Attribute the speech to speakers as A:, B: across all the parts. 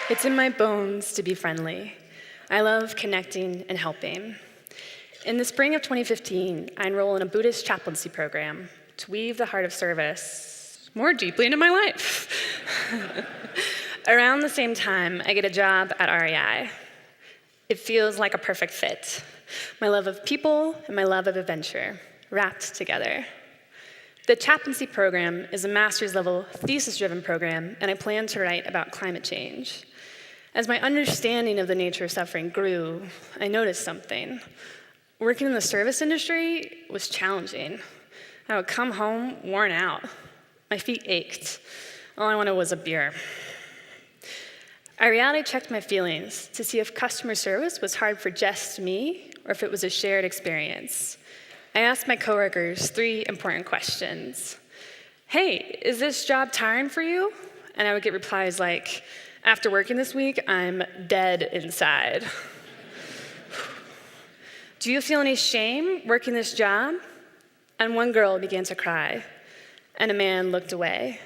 A: It's in my bones to be friendly. I love connecting and helping. In the spring of 2015, I enroll in a Buddhist chaplaincy program to weave the heart of service more deeply into my life. Around the same time, I get a job at REI. It feels like a perfect fit. My love of people and my love of adventure, wrapped together. The chaplaincy program is a master's level thesis-driven program, and I plan to write about climate change. As my understanding of the nature of suffering grew, I noticed something. Working in the service industry was challenging. I would come home worn out. My feet ached. All I wanted was a beer. I reality checked my feelings to see if customer service was hard for just me or if it was a shared experience. I asked my coworkers 3 important questions. Hey, is this job tiring for you? And I would get replies like, after working this week, I'm dead inside. Do you feel any shame working this job? And one girl began to cry, and a man looked away.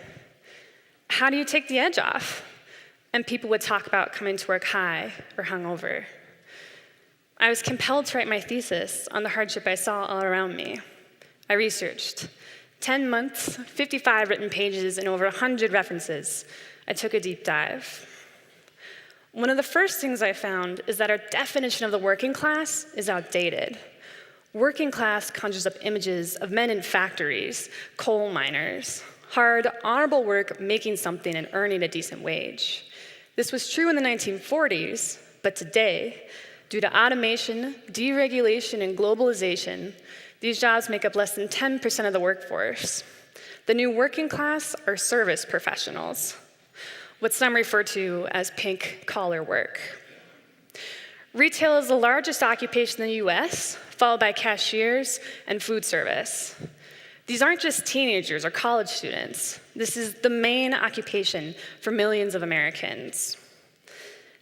A: How do you take the edge off? And people would talk about coming to work high or hungover. I was compelled to write my thesis on the hardship I saw all around me. I researched. 10 months, 55 written pages, and over 100 references. I took a deep dive. One of the first things I found is that our definition of the working class is outdated. Working class conjures up images of men in factories, coal miners, hard, honorable work, making something and earning a decent wage. This was true in the 1940s, but today, due to automation, deregulation, and globalization, these jobs make up less than 10% of the workforce. The new working class are service professionals, what some refer to as pink-collar work. Retail is the largest occupation in the US, followed by cashiers and food service. These aren't just teenagers or college students. This is the main occupation for millions of Americans.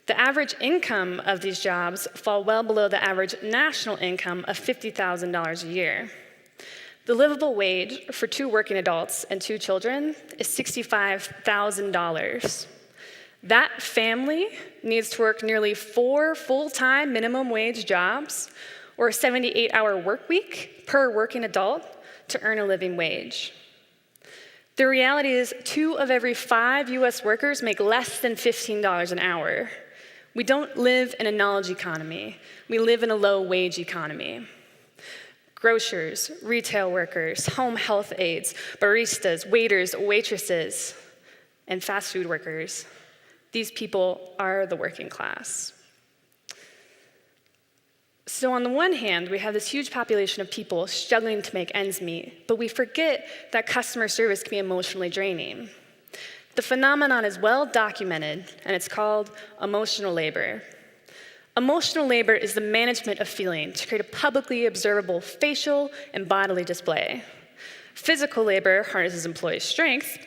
A: The average income of these jobs fall well below the average national income of $50,000 a year. The livable wage for 2 working adults and 2 children is $65,000. That family needs to work nearly 4 full-time minimum wage jobs or a 78-hour work week per working adult to earn a living wage. The reality is 2 of every 5 US workers make less than $15 an hour. We don't live in a knowledge economy. We live in a low-wage economy. Grocers, retail workers, home health aides, baristas, waiters, waitresses, and fast food workers. These people are the working class. So on the one hand, we have this huge population of people struggling to make ends meet, but we forget that customer service can be emotionally draining. The phenomenon is well documented, and it's called emotional labor. Emotional labor is the management of feeling to create a publicly observable facial and bodily display. Physical labor harnesses employees' strength,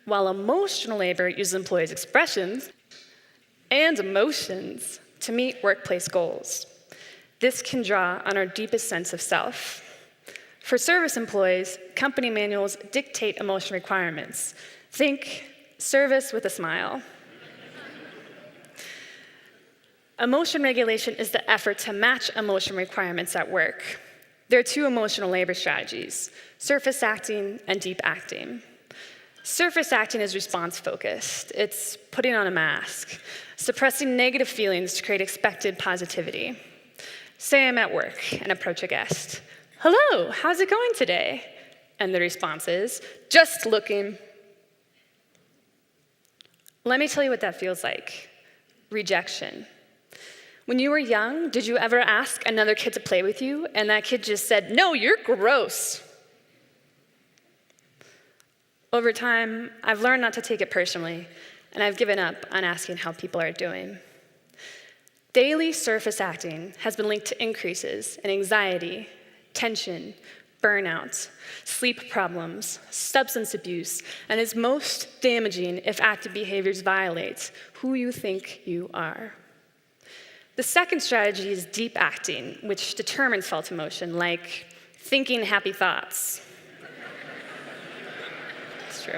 A: while emotional labor uses employees' expressions and emotions to meet workplace goals. This can draw on our deepest sense of self. For service employees, company manuals dictate emotion requirements. Think service with a smile. Emotion regulation is the effort to match emotion requirements at work. There are 2 emotional labor strategies, surface acting and deep acting. Surface acting is response-focused. It's putting on a mask, suppressing negative feelings to create expected positivity. Say I'm at work and approach a guest. Hello, how's it going today? And the response is, just looking. Let me tell you what that feels like. Rejection. When you were young, did you ever ask another kid to play with you and that kid just said, no, you're gross? Over time, I've learned not to take it personally, and I've given up on asking how people are doing. Daily surface acting has been linked to increases in anxiety, tension, burnout, sleep problems, substance abuse, and is most damaging if active behaviors violate who you think you are. The second strategy is deep acting, which determines felt emotion, like thinking happy thoughts. It's true.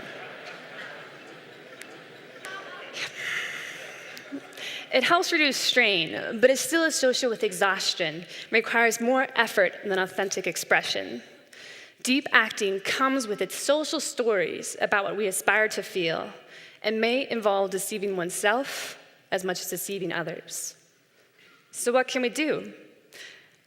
A: It helps reduce strain, but it's still associated with exhaustion and requires more effort than authentic expression. Deep acting comes with its social stories about what we aspire to feel and may involve deceiving oneself as much as deceiving others. So what can we do?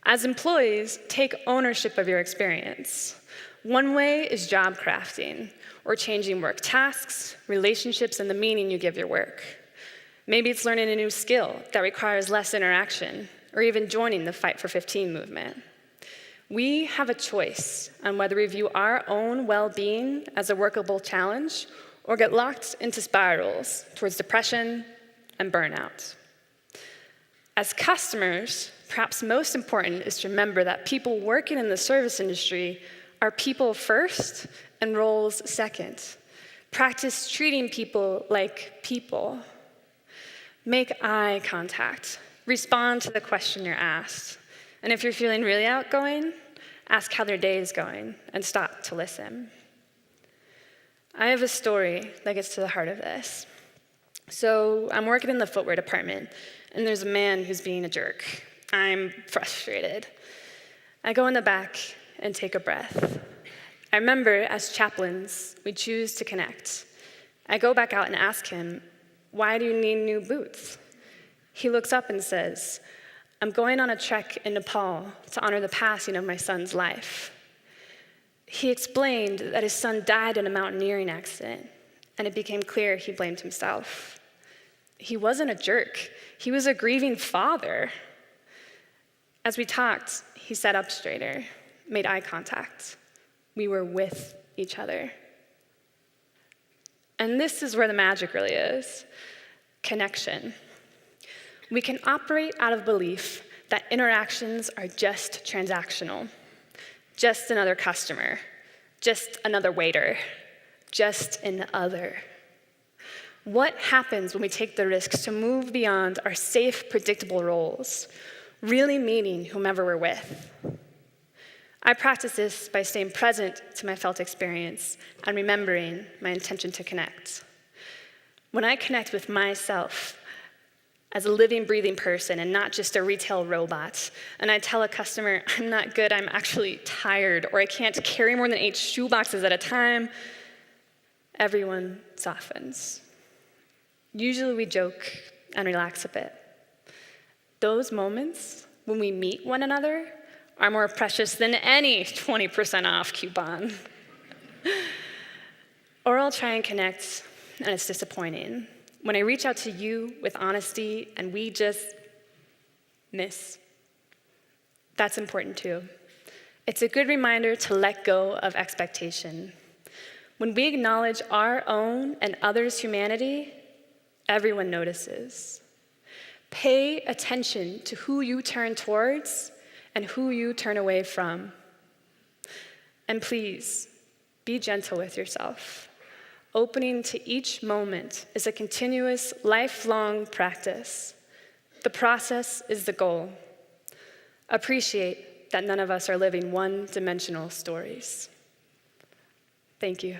A: As employees, take ownership of your experience. One way is job crafting, or changing work tasks, relationships, and the meaning you give your work. Maybe it's learning a new skill that requires less interaction, or even joining the Fight for 15 movement. We have a choice on whether we view our own well-being as a workable challenge or get locked into spirals towards depression and burnout. As customers, perhaps most important is to remember that people working in the service industry are people first and roles second. Practice treating people like people. Make eye contact. Respond to the question you're asked. And if you're feeling really outgoing, ask how their day is going and stop to listen. I have a story that gets to the heart of this. So I'm working in the footwear department, and there's a man who's being a jerk. I'm frustrated. I go in the back and take a breath. I remember as chaplains, we choose to connect. I go back out and ask him, "Why do you need new boots?" He looks up and says, "I'm going on a trek in Nepal to honor the passing of my son's life." He explained that his son died in a mountaineering accident, and it became clear he blamed himself. He wasn't a jerk. He was a grieving father. As we talked, he sat up straighter, made eye contact. We were with each other. And this is where the magic really is: connection. We can operate out of belief that interactions are just transactional, just another customer, just another waiter, just an other. What happens when we take the risks to move beyond our safe, predictable roles, really meeting whomever we're with? I practice this by staying present to my felt experience and remembering my intention to connect. When I connect with myself as a living, breathing person and not just a retail robot, and I tell a customer, "I'm not good, I'm actually tired," or "I can't carry more than 8 shoeboxes at a time," everyone softens. Usually we joke and relax a bit. Those moments when we meet one another are more precious than any 20% off coupon. Or I'll try and connect, and it's disappointing. When I reach out to you with honesty and we just miss. That's important too. It's a good reminder to let go of expectation. When we acknowledge our own and others' humanity, everyone notices. Pay attention to who you turn towards and who you turn away from. And please, be gentle with yourself. Opening to each moment is a continuous, lifelong practice. The process is the goal. Appreciate that none of us are living one-dimensional stories. Thank you.